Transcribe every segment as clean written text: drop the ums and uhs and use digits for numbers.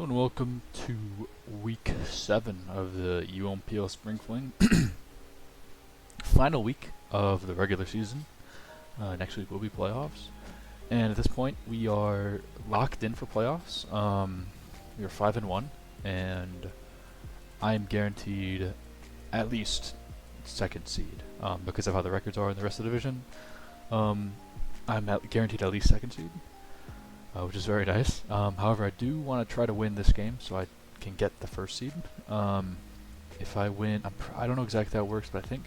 And welcome to week 7 of the UNPL Spring Fling. Final week of the regular season. Next week will be playoffs. And at this point, we are locked in for playoffs. We are 5-1, and I'm guaranteed at least second seed because of how the records are in the rest of the division. I'm guaranteed at least second seed. Which is very nice. However, I do want to try to win this game so I can get the first seed. If I win, I don't know exactly how it works, but I think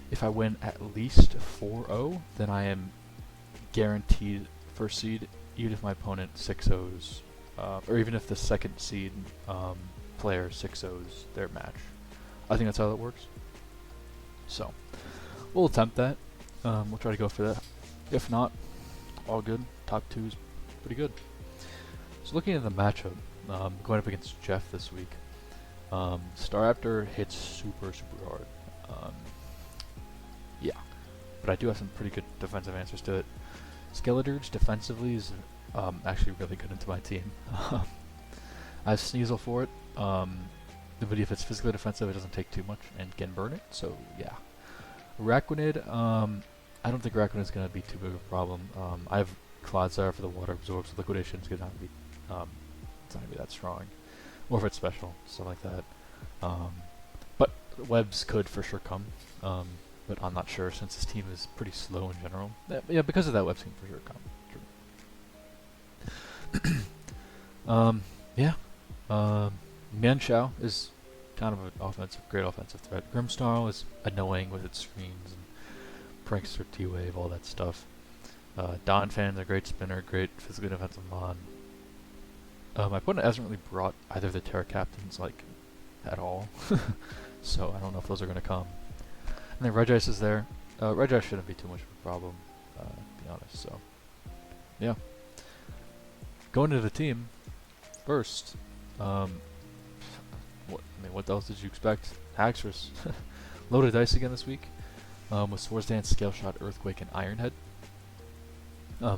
if I win at least 4-0, then I am guaranteed first seed, even if my opponent 6-0s, or even if the second seed player 6-0s their match. I think that's how that works. So, we'll attempt that. We'll try to go for that. If not, all good. Top 2 is pretty good. So looking at the matchup, going up against Jeff this week, Star Raptor hits super hard. Yeah, but I do have some pretty good defensive answers to it. Skeledirge defensively is actually really good into my team. I have Sneasel for it, but if it's physically defensive, it doesn't take too much and can burn it. So yeah, Araquanid. I don't think Araquanid is going to be too big of a problem. I have Clodsire for the water absorbs. Liquidation is going to be it's not going to be that strong, or if it's special, stuff like that. But webs could for sure come, but I'm not sure since this team is pretty slow in general. Yeah, because of that, webs can for sure come. Yeah, Mianxiao is kind of an great offensive threat. Grimsnarl is annoying with its screens and Prankster, T-Wave, all that stuff. Donphan's a great spinner, great physically defensive mon. My opponent hasn't really brought either of the Terra Captains, like, at all. So I don't know if those are going to come. And then Regice is there. Regice shouldn't be too much of a problem, to be honest, so. Yeah. Going to the team, first, what else did you expect? Haxorus. Loaded dice again this week. With Swords Dance, Scale Shot, Earthquake, and Ironhead.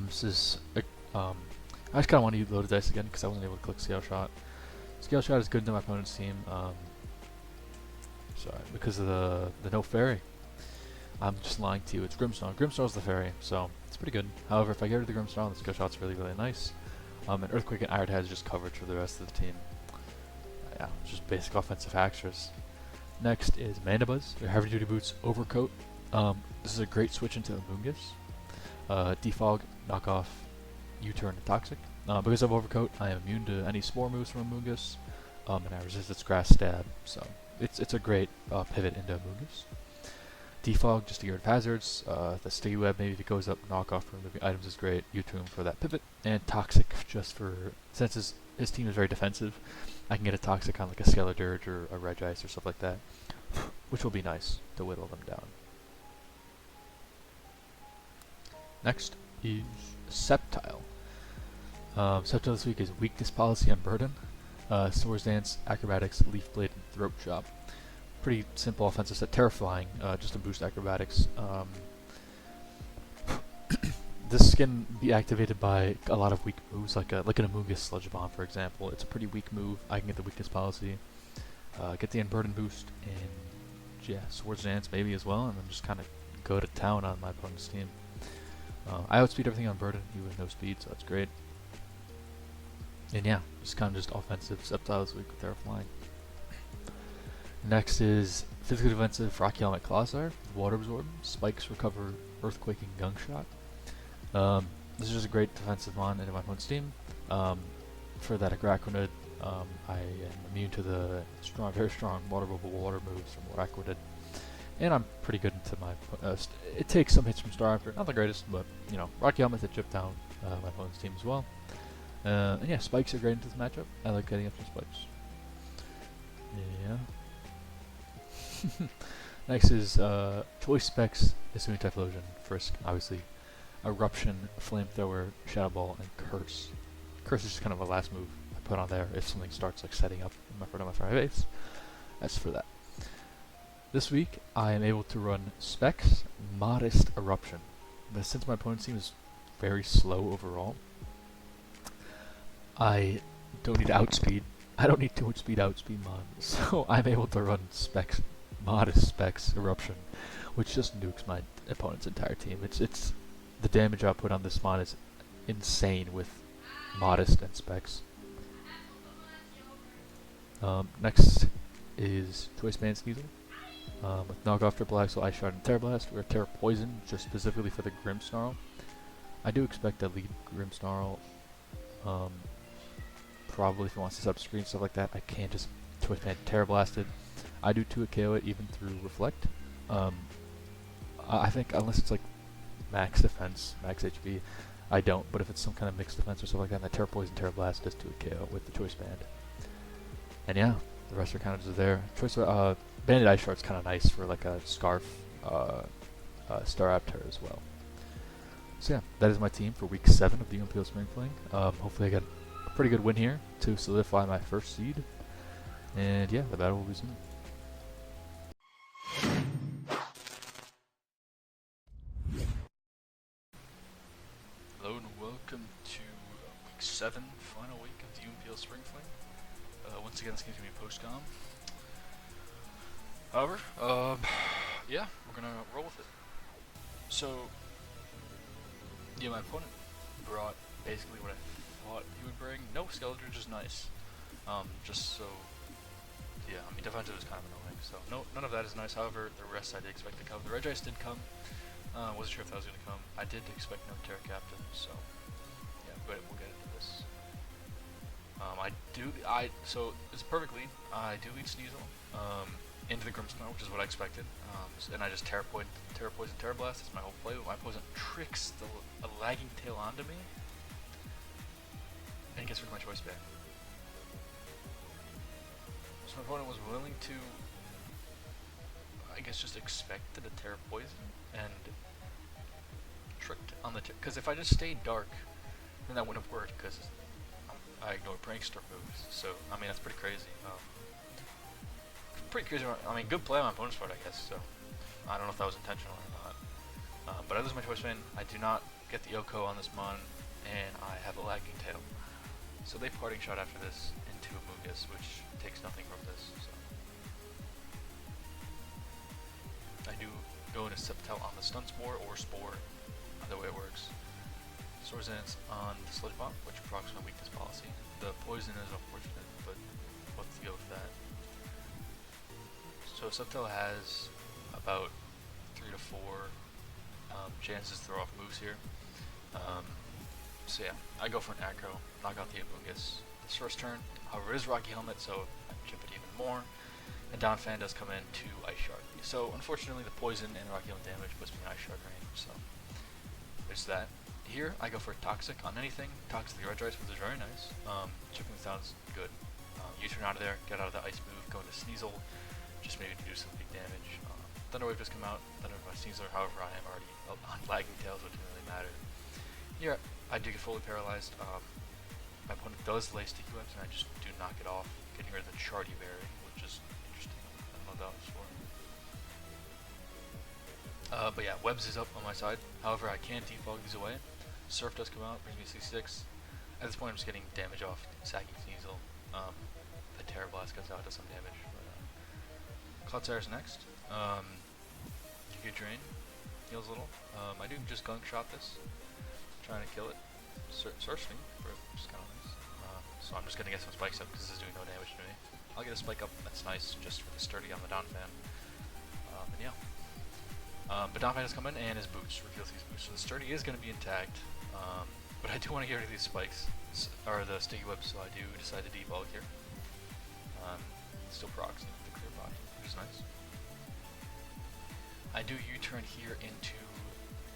This is I just kind of want to use loaded dice again because I wasn't able to click Scale Shot. Scale Shot is good to my opponent's team. Sorry, because of the no fairy. I'm just lying to you. It's Grimsnarl. Grimsnarl's the fairy, so it's pretty good. However, if I get rid of the Grimsnarl, the Scale Shot's really nice. And Earthquake and Ironhead is just coverage for the rest of the team. Yeah, it's just basic offensive Haxorus. Next is Mandibuzz, your Heavy Duty Boots Overcoat. This is a great switch into Amoonguss. Defog, Knockoff, U-Turn, and Toxic. Because of Overcoat, I am immune to any Spore moves from Amoonguss, and I resist its Grass Stab, so it's a great pivot into Amoonguss. Defog, just to get rid of hazards. The Sticky Web, maybe if it goes up, Knockoff for removing items is great. U-Turn for that pivot. And Toxic, just for, since his team is very defensive, I can get a Toxic on like a Skeledirge or a Regice or stuff like that, which will be nice to whittle them down. Next is Sceptile. Sceptile this week is Weakness Policy on Burden, Swords Dance, Acrobatics, Leaf Blade, and Throat Chop. Pretty simple offensive set. Terrifying, just to boost Acrobatics. This can be activated by a lot of weak moves, like an Amoonguss Sludge Bomb, for example. It's a pretty weak move. I can get the Weakness Policy, get the Unburden boost, and yeah, Swords Dance maybe as well, and then just kind of go to town on my opponent's team. I outspeed everything on Burden, he with no speed, so that's great. And yeah, just kind of just offensive Sceptile this week with Terra Flying. Next is physically defensive Rocky Helmet Clodsire with Water Absorb, Spikes, Recover, Earthquake, and Gung Shot. This is just a great defensive mon into my opponent's team. For that Araquanid, I am immune to the very strong water moves from Araquanid. And I'm pretty good into my, it takes some hits from Star Raptor, not the greatest, but, you know, Rocky Helmet to chip down my opponent's team as well. And yeah, Spikes are great into this matchup. I like getting up some Spikes. Yeah. Next is Choice Specs, Assuming Typhlosion, Frisk, obviously, Eruption, Flamethrower, Shadow Ball, and Curse. Curse is just kind of a last move I put on there if something starts like setting up in front of my base. That's for that. This week, I am able to run Specs, Modest Eruption. But since my opponent's team is very slow overall, I don't need outspeed. I don't need too much outspeed mod, so I'm able to run modest specs Eruption, which just nukes my opponent's entire team. It's the damage output on this mod is insane with modest and specs. Next is Choice Band Sneasel. With Knockoff, Triple Axle, Ice Shard, and Terra Blast. We're Terra Poison, just specifically for the Grimmsnarl. I do expect to lead Grimmsnarl. Probably if he wants to sub-screen, stuff like that, I can't just Choice Band Terra Blasted. I do 2 KO it even through Reflect. I think unless it's like max defense, max HP, I don't. But if it's some kind of mixed defense or stuff like that, then Terra Poison, Terra Blast does 2 KO with the Choice Band. And yeah, the rest are kind of just there. Banded Ice Shard's kind of nice for like a Scarf, Star Apter as well. So yeah, that is my team for week 7 of the UNPL Spring Fling. Hopefully I get a pretty good win here to solidify my first seed. And yeah, the battle will resume. Hello and welcome to week 7, final week of the UNPL Spring Fling. Once again, this game's gonna be post-com. However, yeah, we're gonna roll with it. So, yeah, my opponent brought basically what I thought he would bring. No Skeletor, just nice. Just so, yeah, I mean, defensive is kind of annoying, so none of that is nice. However, the rest I did expect to come. The Regice did come. Wasn't sure if that was gonna come. I did expect no Terra Captain, so yeah, but we'll get into this. So it's a perfect lead. I do lead Sneasel into the Grimmsnarl, which is what I expected. And I just Terra Poison, Terra Blast. That's my whole play. But my opponent tricks a lagging tail onto me and gets rid of my Choice Band. So my opponent was willing to, I guess, just expected a Terra Poison and tricked on the because if I just stayed dark, then that wouldn't have worked because I ignored Prankster moves. So I mean that's pretty crazy. Pretty crazy. I mean, good play on my opponent's part, I guess. So I don't know if that was intentional or not. But I lose my Choice Band. I do not get the Oko on this mon, and I have a lagging tail. So they parting shot after this into Amoonguss, which takes nothing from this. So I do go into Septel on the Stun Spore or Spore, either way it works. Swords Dance on the Sludge Bomb, which procs my weakness policy. The poison is unfortunate, but what to go with that. So Septel has about 3 to 4 chances to throw off moves here. So yeah, I go for an aggro, knock out the Amoonguss this first turn. However, it is Rocky Helmet, so I chip it even more. And Down Fan does come in to Ice Shard. So unfortunately, the poison and Rocky Helmet damage puts me in Ice Shard range. So there's that. Here, I go for Toxic on anything. Toxic the Regice, which is very nice. Chipping sounds good. U-turn out of there, get out of the ice move, go into Sneasel, just maybe to do some big damage. Thunderwave just come out, Thunder my Sneasel, however I am already on lagging tails, which doesn't really matter. Here, I do get fully paralyzed. My opponent does lay Sticky Webs, and I just do knock it off, getting rid of the Chardy Berry, which is interesting. I don't know what that was for. But yeah, Webs is up on my side. However, I can defog these away. Surf does come out, brings me 66. At this point, I'm just getting damage off Sagging Sneasel. The Terra Blast goes out, does some damage. Cloudsire's next. You get Drain, heals a little. I do just Gunk Shot this, trying to kill it. Searching, which is kind of nice. So I'm just going to get some spikes up because this is doing no damage to me. I'll get a spike up, that's nice, just for the sturdy on the Down Fan. And yeah. But Down Fan has come in and his boots, reveals these boots. So the sturdy is going to be intact, but I do want to get rid of these spikes, or the Sticky Webs, so I do decide to debulk here. Still procs the clear body, which is nice. I do U-turn here into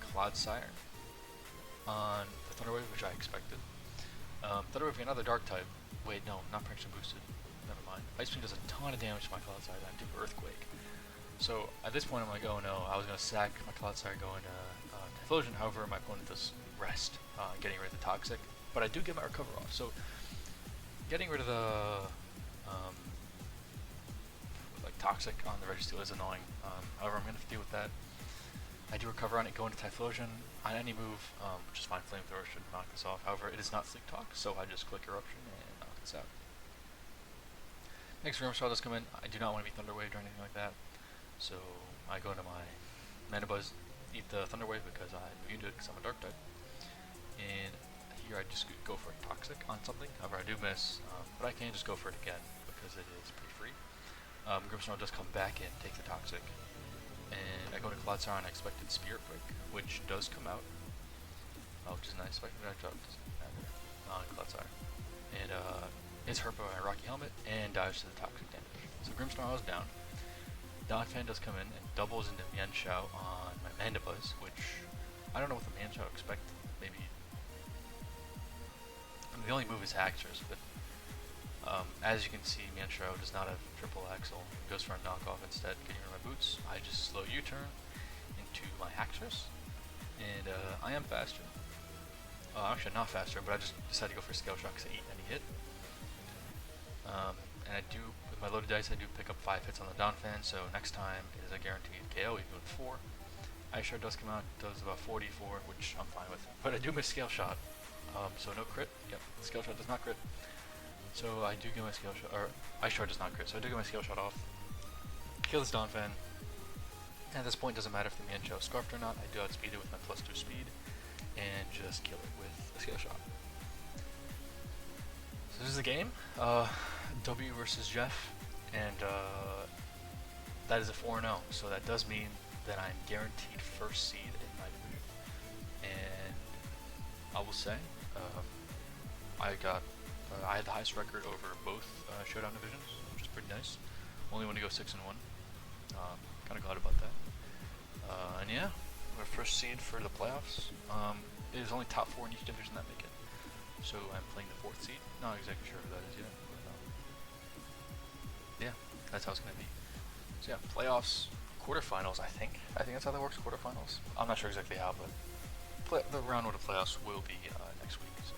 Clodsire on the Thunderwave, which I expected. Thunderwave, another Dark type. Wait, no, not Protection boosted. Never mind. Ice Beam does a ton of damage to my Clodsire, and I do Earthquake. So at this point, I'm like, oh no, I was gonna sack my Clodsire going to Typhlosion. However, my opponent does rest, getting rid of the Toxic, but I do get my recover off. So getting rid of the Toxic on the Registeel is annoying. However, I'm going to have to deal with that. I do recover on it, go into Typhlosion. On any move, which is fine, Flamethrower should knock this off. However, it is not Sleep Talk, so I just click Eruption and knock this out. Next Grimstar does come in. I do not want to be Thunderwave or anything like that, so I go into my Mana Buzz, eat the Thunderwave because I'm immune to it because I'm a Dark type. And here I just go for a Toxic on something. However, I do miss, but I can just go for it again because it is pretty free. Grimstar does come back in, take the Toxic, and I go to Clodsire on expected Spirit Break, which does come out, which is nice. Expected Backdrop doesn't matter on Clodsire. And it's hurt by my Rocky Helmet and dives to the Toxic damage. So Grimstar is down. Donphan does come in and doubles into Mienshao on my Mandibuzz, which I don't know what the Mienshao expect. Maybe the only move is Haxorus, but as you can see, Mienshao does not have triple axle. It goes for a knockoff instead, getting rid of my boots. I just slow U-turn into my Haxorus, and I am faster. Actually, not faster, but I just decided to go for Scale Shock because I eat any hit. And I do, with my loaded dice, I do pick up 5 hits on the Donphan, so next time is a guaranteed KO, even with 4. Ice Shard does come out, does about 44, which I'm fine with. But I do miss Scale Shot, so no crit. Yep, Scale Shot does not crit. So I do get my Scale Shot, or Ice Shard does not crit, so I do get my Scale Shot off. Kill this Donphan. And at this point, it doesn't matter if the Mienshao is scarfed or not, I do outspeed it with my +2 speed, and just kill it with a Scale Shot. So this is the game. W versus Jeff, and that is a 4-0, so that does mean that I'm guaranteed first seed in my division. And I will say, I had the highest record over both Showdown divisions, which is pretty nice. Only want to go 6-1. Kind of glad about that. And yeah, we're first seed for the playoffs. It is only top 4 in each division that make it. So I'm playing the 4th seed. Not exactly sure who that is yet. But, yeah, that's how it's going to be. So yeah, playoffs, quarterfinals, I think. I think that's how that works, quarterfinals. I'm not sure exactly how, but the round of the playoffs will be next week. So